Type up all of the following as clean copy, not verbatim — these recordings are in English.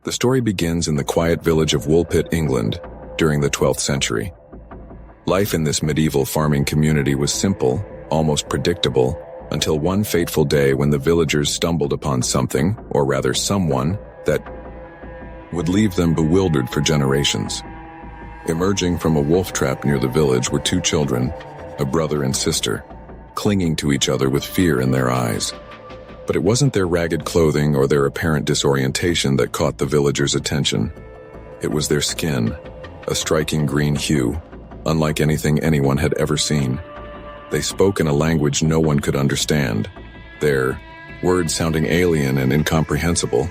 The story begins in the quiet village of Woolpit, England, during the 12th century. Life in this medieval farming community was simple, almost predictable, until one fateful day when the villagers stumbled upon something, or rather someone, that would leave them bewildered for generations. Emerging from a wolf trap near the village were two children, a brother and sister, clinging to each other with fear in their eyes. But it wasn't their ragged clothing or their apparent disorientation that caught the villagers' attention. It was their skin, a striking green hue, unlike anything anyone had ever seen. They spoke in a language no one could understand, their words sounding alien and incomprehensible.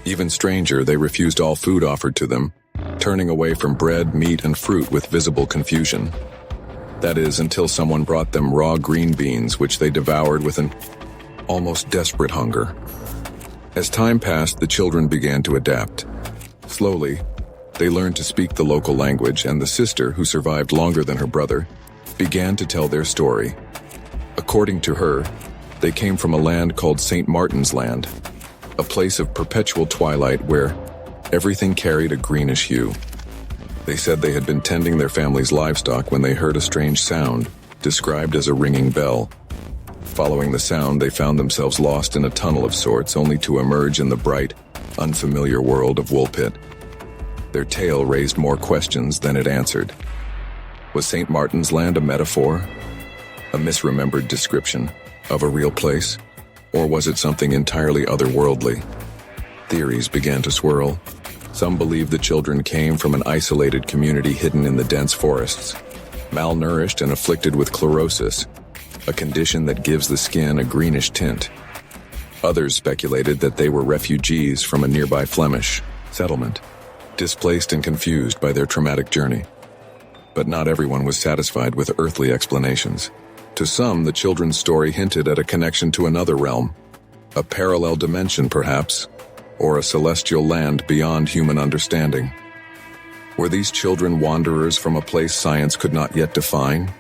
Even stranger, they refused all food offered to them, turning away from bread, meat, and fruit with visible confusion. That is, until someone brought them raw green beans, which they devoured with an almost desperate hunger. As time passed, the children began to adapt. Slowly, they learned to speak the local language, and the sister, who survived longer than her brother, began to tell their story. According to her, they came from a land called St. Martin's Land, a place of perpetual twilight where everything carried a greenish hue. They said they had been tending their family's livestock when they heard a strange sound, described as a ringing bell. Following the sound, they found themselves lost in a tunnel of sorts, only to emerge in the bright, unfamiliar world of Woolpit. Their tale raised more questions than it answered. Was St. Martin's Land a metaphor? A misremembered description of a real place? Or was it something entirely otherworldly? Theories began to swirl. Some believed the children came from an isolated community hidden in the dense forests, malnourished and afflicted with chlorosis, a condition that gives the skin a greenish tint. Others speculated that they were refugees from a nearby Flemish settlement, displaced and confused by their traumatic journey. But not everyone was satisfied with earthly explanations. To some, the children's story hinted at a connection to another realm, a parallel dimension perhaps, or a celestial land beyond human understanding. Were these children wanderers from a place science could not yet define?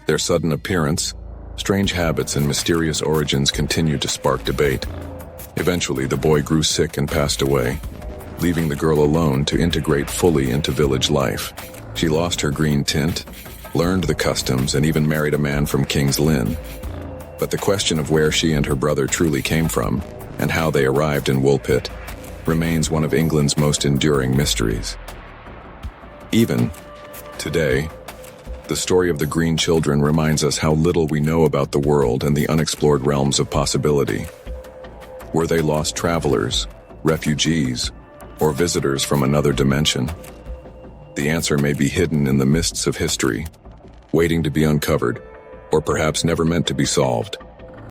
Their sudden appearance, strange habits, and mysterious origins continued to spark debate. Eventually, the boy grew sick and passed away, leaving the girl alone to integrate fully into village life. She lost her green tint, learned the customs, and even married a man from King's Lynn. But the question of where she and her brother truly came from, and how they arrived in Woolpit, remains one of England's most enduring mysteries. Even today, the story of the Green Children reminds us how little we know about the world and the unexplored realms of possibility. Were they lost travelers, refugees, or visitors from another dimension? The answer may be hidden in the mists of history, waiting to be uncovered, or perhaps never meant to be solved.